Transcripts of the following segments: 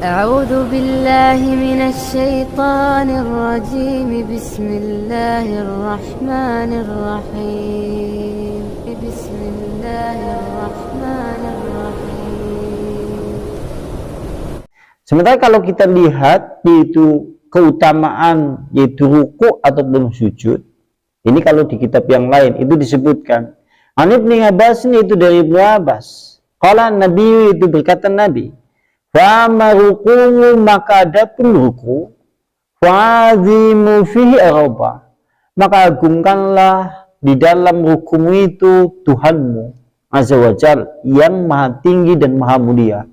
أعوذ بالله من الشيطان الرجيم بسم الله الرحمن الرحيم بسم الله الرحمن الرحيم. Sementara kalau kita lihat yaitu keutamaan yaitu ruku ataupun sujud, ini kalau di kitab yang lain itu disebutkan An Ibnu Abbas, itu dari Ibnu Abbas, qala Nabi, itu berkata Nabi, fa ruku'u, maka adapun ruku, fa'azimu fihi araba, maka agungkanlah di dalam rukumu itu Tuhanmu azza wajal yang maha tinggi dan maha mulia.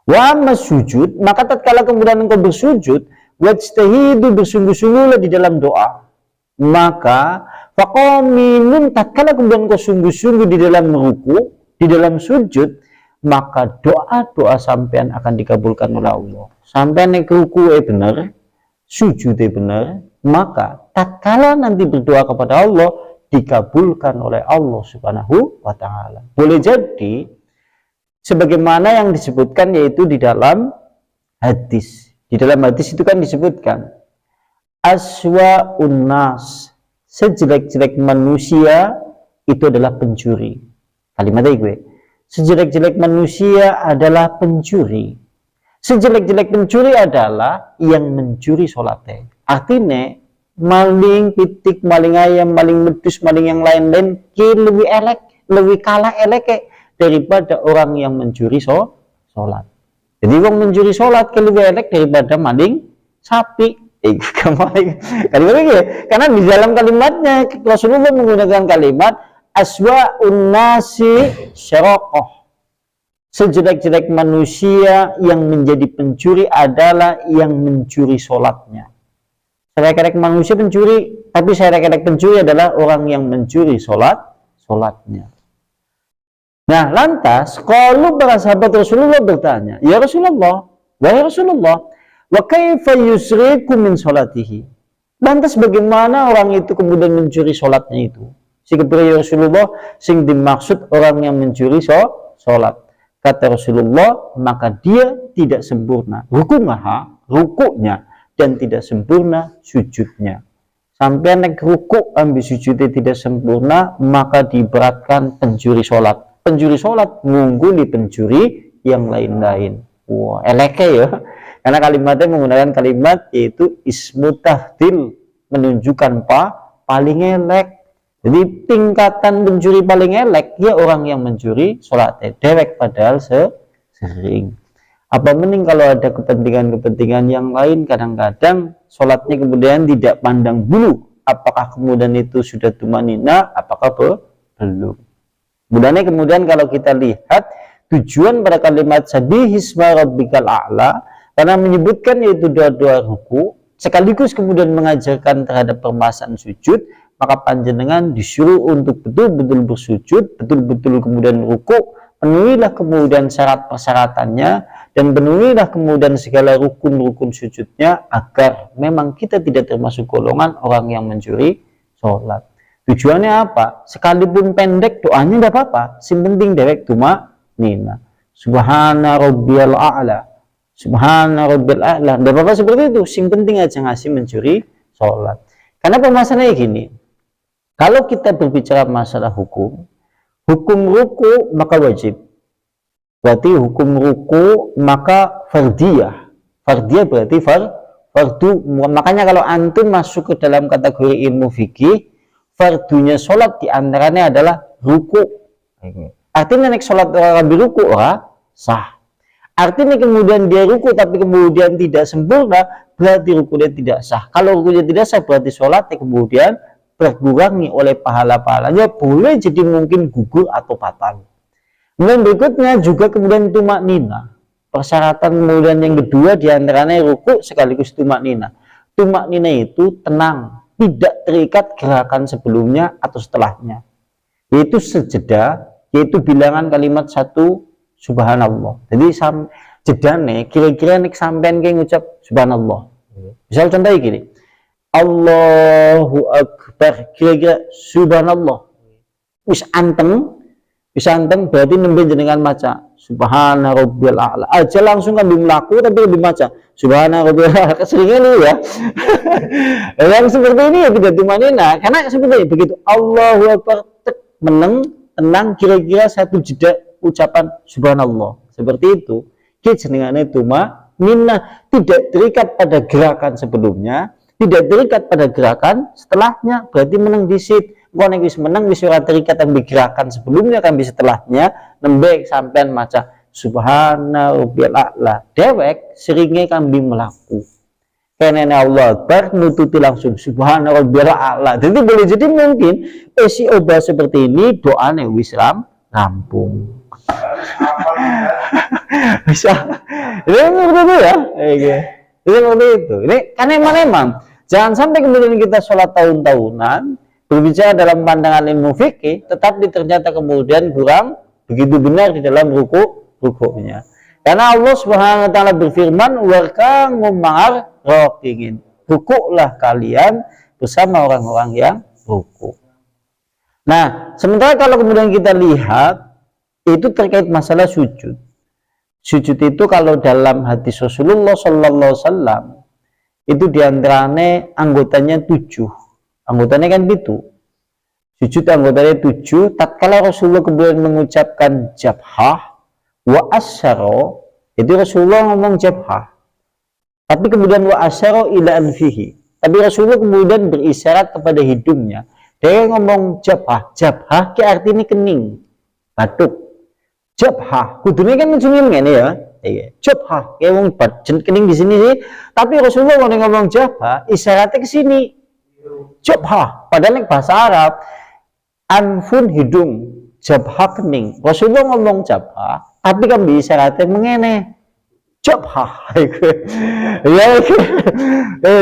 Wa amma sujud, maka tatkala kemudian engkau bersujud, wajtahidu, bersungguh-sungguhlah di dalam doa, maka faqaminun, tatkala kemudian engkau sungguh-sungguh di dalam ruku, di dalam sujud, maka doa-doa sampean akan dikabulkan oleh Allah. Sampean yang ruku benar, sujud benar, maka tatkala nanti berdoa kepada Allah dikabulkan oleh Allah Subhanahu wa taala. Boleh jadi sebagaimana yang disebutkan yaitu di dalam hadis. Di dalam hadis itu kan disebutkan aswa'un nas, sejelek-jelek manusia itu adalah pencuri. Kalimatnya gue, sejelek-jelek manusia adalah pencuri. Sejelek-jelek pencuri adalah yang mencuri sholatnya. Artinya maling pitik, maling ayam, maling medus, maling yang lain-lain lebih elek, lebih kalah elek daripada orang yang mencuri sholat. Jadi orang mencuri sholat lebih elek daripada maling sapi. Karena di dalam kalimatnya Rasulullah menggunakan kalimat aswa'un nasi syaraqah, sejelek-jelek manusia yang menjadi pencuri adalah yang mencuri sholatnya. Selek-selek manusia pencuri, tapi selek-selek pencuri adalah orang yang mencuri sholatnya. Nah, lantas kalau para sahabat Rasulullah bertanya, ya Rasulullah, wahai Rasulullah, wa kaifa yusriku min sholatihi, lantas bagaimana orang itu kemudian mencuri sholatnya itu? Ya Rasulullah, sing dimaksud orang yang mencuri sholat. Kata Rasulullah, maka dia tidak sempurna rukunya, dan tidak sempurna sujudnya. Sampai naik ruku ambil sujudnya tidak sempurna, maka diberatkan pencuri sholat. Pencuri sholat mengungguli pencuri yang lain-lain. Wah, eleke ya. Karena kalimatnya menggunakan kalimat yaitu ismu tahdil, menunjukkan paling elek. Jadi tingkatan pencuri paling elek ya orang yang mencuri sholatnya dewek padahal sering. Apa mending kalau ada kepentingan-kepentingan yang lain, kadang-kadang sholatnya kemudian tidak pandang bulu apakah kemudian itu sudah tumanina, apakah belum. Kemudian kalau kita lihat tujuan pada kalimat sabbihisma rabbikal a'la, karena menyebutkan yaitu doa-doa ruku sekaligus kemudian mengajarkan terhadap permasalahan sujud, maka panjenengan disuruh untuk betul-betul bersujud, betul-betul kemudian ruku, penuhilah kemudian syarat persyaratannya, dan penuhilah kemudian segala rukun-rukun sujudnya, agar memang kita tidak termasuk golongan orang yang mencuri sholat. Tujuannya apa? Sekalipun pendek doanya tidak apa-apa, yang penting dewek tumanina. Subhana rabbiyal a'la, subhana rabbil a'la, tidak apa-apa seperti itu, yang penting aja ngasih mencuri sholat. Karena permasalahannya gini, kalau kita berbicara masalah hukum ruku maka wajib, berarti hukum ruku maka fardiyah berarti fardu. Makanya kalau antum masuk ke dalam kategori ilmu fikih, fardunya sholat diantaranya adalah ruku. Artinya nek sholat orang ruku sah. Artinya kemudian dia ruku tapi kemudian tidak sempurna, berarti rukunya tidak sah. Kalau rukunya tidak sah, berarti sholatnya kemudian berkurangi oleh pahala-pahalanya, boleh jadi mungkin gugur atau batal. Kemudian berikutnya juga kemudian tumaknina. Persyaratan kemudian yang kedua diantaranya ruku sekaligus tumaknina. Tumaknina itu tenang, tidak terikat gerakan sebelumnya atau setelahnya. Yaitu sejeda, yaitu bilangan kalimat satu subhanallah. Jadi jedane kira-kira nek sampean kayak ngucap subhanallah. Misal contohnya gini, Allahu Akbar, kira-kira subhanallah wis anteng, Bisa enten berarti nembe jenengan maca subhana rabbiyal a'la aja langsung kan melaku tapi lebih maca subhana rabbiyal a'la seringnya nih ya. Yang seperti ini ya tidak tumanina karena seperti begitu Allahu akbar meneng tenang kira-kira satu jeda ucapan subhanallah seperti itu jenengannya tumanina tidak terikat pada gerakan sebelumnya tidak terikat pada gerakan setelahnya berarti meneng disit konek wis menang wis ora terikat yang gerakan sebelumnya kan bisa setelahnya nembe sampean maca subhana rabbiyal a'la dewek seringnya kami melaku karena Allah Akbar nututi langsung subhana rabbiyal a'la jadi boleh jadi mungkin isi obah seperti ini doanya wis rampung bisa ini seperti itu ya ini seperti itu ini kan emang jangan sampai kemudian kita sholat tahun-tahunan berbicara dalam pandangan ilmu fikih, tetapi ternyata kemudian kurang begitu benar di dalam rukuknya. Karena Allah Subhanahu wa taala berfirman, "Warka'u ma'ar raqiin." Rukuklah kalian bersama orang-orang yang rukuk. Nah, sementara kalau kemudian kita lihat itu terkait masalah sujud. Sujud itu kalau dalam hadis Rasulullah sallallahu alaihi wasallam itu diantaranya anggotanya 7. Anggotanya kan itu sujud anggotanya 7 tatkala Rasulullah kemudian mengucapkan jabhah wa asyara itu Rasulullah ngomong jabhah tapi kemudian wa asyara ila anfihi tapi Rasulullah kemudian berisyarat kepada hidungnya dia ngomong jabhah ki artinya kening batuk jabhah kudunya kan mencungin kan ya jabhah kayak ngomong kening di sini sih tapi Rasulullah ngomong jabhah isyaratnya ke sini jabhah padahal bahasa Arab anfun hidung jabhah kening Rasulullah ngomong jabhah tapi kan bisa isyaratnya mengene jabhah ya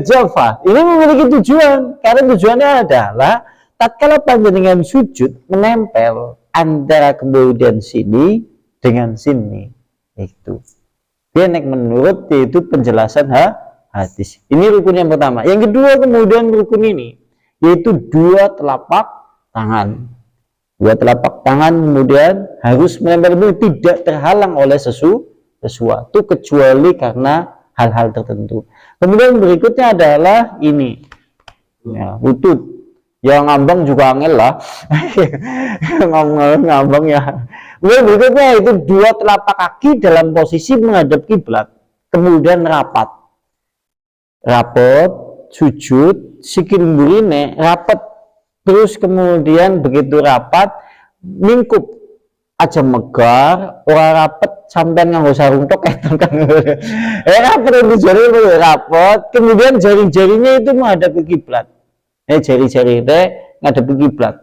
jabhah ini memiliki tujuan karena tujuannya adalah tatkala panjenengan sujud menempel antara kemudian sini dengan sini itu dia menurut itu penjelasan hadis. Ini rukun yang pertama. Yang kedua kemudian rukun ini yaitu dua telapak tangan. Dua telapak tangan kemudian harus menempel tidak terhalang oleh sesuatu kecuali karena hal-hal tertentu. Kemudian berikutnya adalah ini. Ya, lutut. Yang ngambang juga angel lah. ngambang ya. Kemudian berikutnya itu dua telapak kaki dalam posisi menghadap kiblat. Kemudian rapat, sujud, sikil burine rapat, terus kemudian begitu rapat, mingkup aja megar, orang rapat sampai nganggo sarung tok kan rapat itu jari rapat, kemudian jari-jarinya itu menghadap ke kiblat, jari-jari itu menghadap ke kiblat.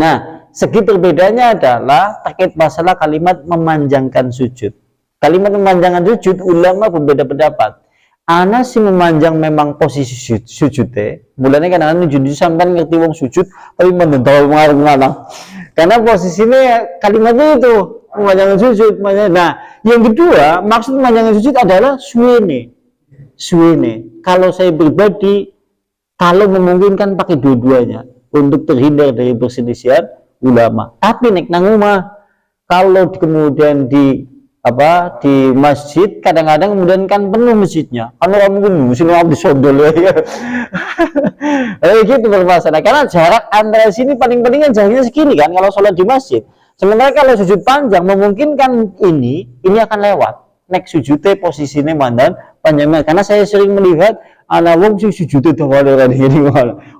Nah, segi perbedaannya adalah terkait masalah kalimat memanjangkan sujud. Kalimat memanjangkan sujud ulama berbeda pendapat. Ana sih memanjang memang posisi sujudnya. Mulanya kan ana nunjuk sampai ngerti wong sujud, tapi mendengar mengarung mana. Karena posisinya kalimatnya itu memanjangkan sujud. Nah, yang kedua maksud memanjangkan sujud adalah suwene. Kalau saya pribadi, kalau memungkinkan pakai dua-duanya untuk terhindar dari perselisihan ulama. Tapi nek nanguma kalau kemudian di masjid kadang-kadang kemudian kan penuh masjidnya kan orang mungkin musim habis sodol ya gitu bermasalah karena jarak antara sini paling-paling kan jaraknya segini kan kalau sholat di masjid sementara kalau sujud panjang memungkinkan ini akan lewat nek sujudnya posisinya mandan panjangnya karena saya sering melihat anak wong sujudnya dawal orang ini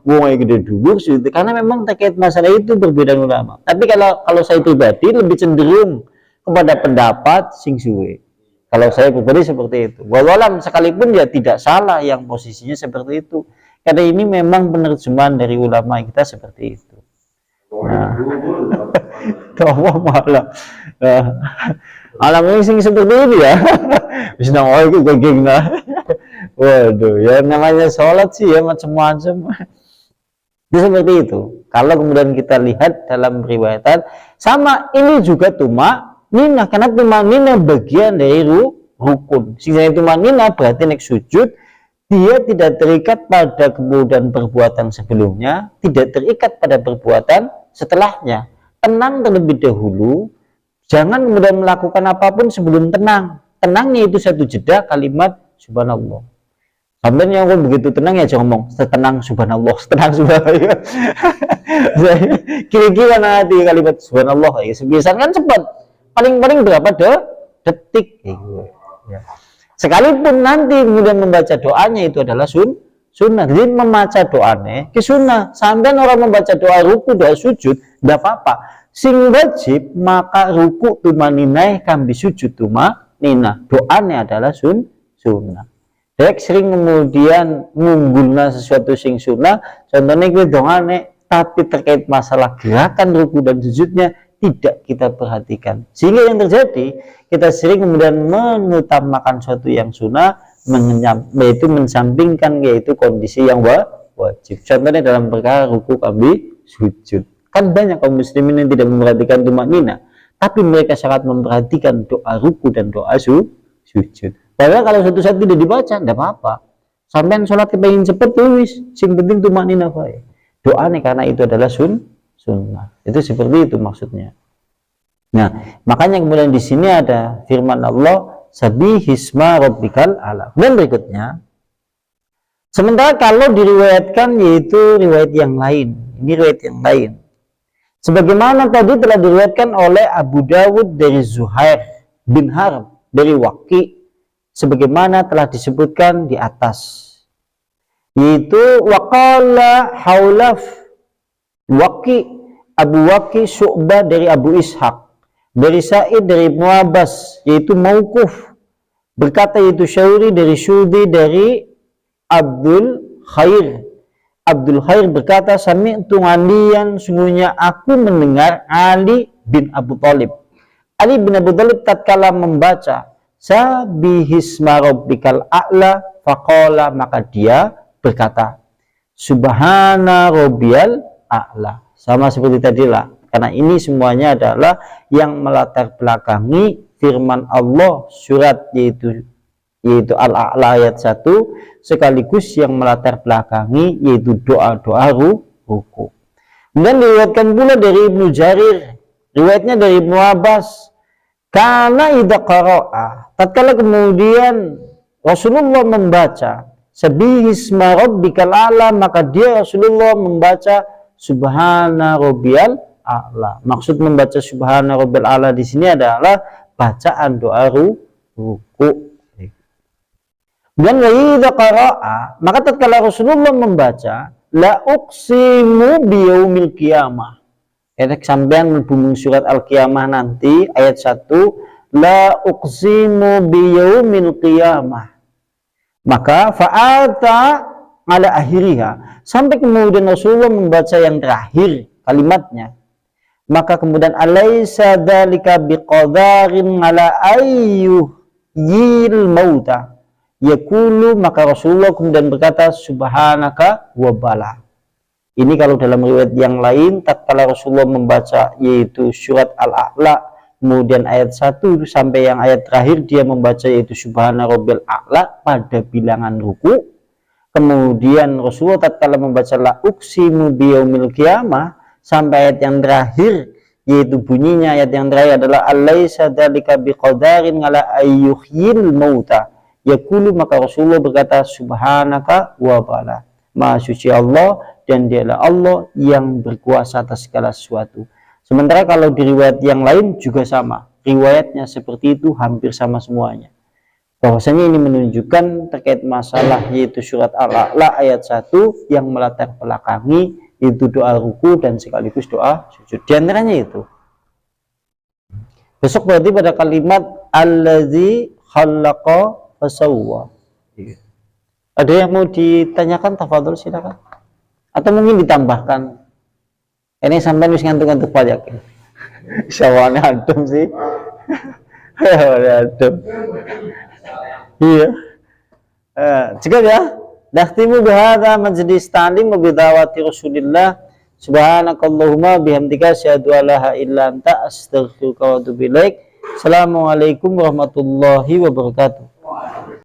wong yang gede duduk sujud karena memang terkait masalah itu berbeda ulama tapi kalau saya pribadi lebih cenderung kepada pendapat sing suwe. Kalau saya pribadi seperti itu. Walau sekalipun dia tidak salah yang posisinya seperti itu. Karena ini memang penerjemahan dari ulama kita seperti itu. Nah, Allah malah. Alam ini sing seperti itu ya. Bisa nongol itu geng nah. Waduh, ya namanya sholat sih ya macam-macam. Itu seperti itu. Kalau kemudian kita lihat dalam riwayatan, sama ini juga tumanina karena tumanina bagian dari rukun. Sehingga tumanina berarti nek sujud dia tidak terikat pada kemudian perbuatan sebelumnya, tidak terikat pada perbuatan setelahnya. tenang terlebih dahulu, jangan kemudian melakukan apapun sebelum tenang. Tenangnya itu satu jeda kalimat subhanallah. Sampai yang begitu tenang ya jangan ngomong setenang subhanallah, setenang subhanallah. Kira-kira nanti kalimat subhanallah ya sebiasanya kan cepat. Paling-paling berapa detik ya. Sekalipun nanti kemudian membaca doanya itu adalah sunnah. Jadi membaca doanya ke sunnah. Sampai orang membaca doa ruku, doa sujud, tidak apa-apa. Sing wajib maka ruku tumaninai kambi sujud tumanina. Doanya adalah sunnah. Dek sering kemudian mengguna sesuatu sing sunnah. Contohnya kita doanya tapi terkait masalah gerakan ruku dan sujudnya tidak kita perhatikan, sehingga yang terjadi kita sering kemudian mengutamakan sesuatu yang sunnah, yaitu mensampingkan yaitu kondisi yang wajib. Contohnya dalam perkara ruku kambi sujud, kan banyak kaum muslimin yang tidak memperhatikan tumanina, tapi mereka sangat memperhatikan doa ruku dan doa sujud. Padahal kalau suatu saat tidak dibaca, tidak apa-apa. Sampai sholat kepengen cepet tulis, sing penting tumanina baik. Doa nih karena itu adalah sunnah. Itu seperti itu maksudnya. Nah, makanya kemudian di sini ada firman Allah, Sabbihisma rabbikal a'la. Dan berikutnya, sementara kalau diriwayatkan yaitu riwayat yang lain. Ini riwayat yang lain. Sebagaimana tadi telah diriwayatkan oleh Abu Dawud dari Zuhair bin Harb dari Waqi, sebagaimana telah disebutkan di atas. Yaitu waqala haulaf Waqi, Abu Waqi Syu'bah dari Abu Ishaq, dari Sa'id dari Ibnu Abbas, yaitu mauquf, berkata yaitu Syauri dari Syudi dari Abdul Khair. Abdul Khair berkata, sami'tu Aliyan, sungguhnya aku mendengar Ali bin Abu Thalib. Ali bin Abu Thalib tatkala membaca Sabbihisma rabbikal a'la faqala, maka dia berkata Subhana rabbiyal a'la. Sama seperti tadilah, karena ini semuanya adalah yang melatar belakangi firman Allah surat yaitu Al-A'la ayat 1, sekaligus yang melatar belakangi yaitu doa-doa ruku. Kemudian diriwayatkan pula dari Ibnu Jarir, riwayatnya dari Ibnu Abbas, karena idza qara'a, tatkala kemudian Rasulullah membaca Sabbihisma rabbikal a'la, maka dia Rasulullah membaca Subhana rabbiyal a'la. Maksud membaca Subhana rabbiyal a'la di sini adalah bacaan doa ruku. Dan wa idza qara'a, maka tatkala Rasulullah membaca la uqsimu biyaumil qiyamah. Ayat sampean menghubung surat Al-Qiyamah nanti ayat 1, la uqsimu biyaumil qiyamah. Maka fa'ata ala akhiriha, sampai kemudian Rasulullah membaca yang terakhir kalimatnya, maka kemudian alaysa dzalika biqadarin ala ayyuhil mauta yaqulu, maka Rasulullah kemudian berkata subhanaka wa bala. Ini kalau dalam riwayat yang lain tatkala Rasulullah membaca yaitu surat Al-A'la, kemudian ayat 1 sampai yang ayat terakhir dia membaca yaitu subhana rabbil a'la pada bilangan ruku. Kemudian Rasulullah tatkala membaca la uqsimu biyaumil qiyamah sampai ayat yang terakhir yaitu bunyinya ayat yang terakhir adalah alaysa dzalika biqadarin ala ayyuhyil mauta yaqulu, maka Rasulullah berkata subhanaka wa bala, maha suci Allah dan dialah Allah yang berkuasa atas segala sesuatu. Sementara kalau di riwayat yang lain juga sama, riwayatnya seperti itu, hampir sama semuanya. Bahwasanya ini menunjukkan terkait masalah yaitu surat Al-A'la ayat 1 yang melatar belakangi itu doa ruku dan sekaligus doa sujud. Di antaranya itu. Besok berarti pada kalimat allazi khalaqa fasawwa. Ada yang mau ditanyakan, tafadhol silakan. Atau mungkin ditambahkan. Ini sampai wis ngantuk-ngantuk pajak. Sawane adem sih. Adem. Iya. Cukup ya. Dahtimu bihadza majlis ta'lim wa bidawati Rasulillah. Subhanakallahumma bihamdika asyhadu an la ilaha illa anta astaghfiruka wa atubu ilaik. Assalamualaikum warahmatullahi wabarakatuh.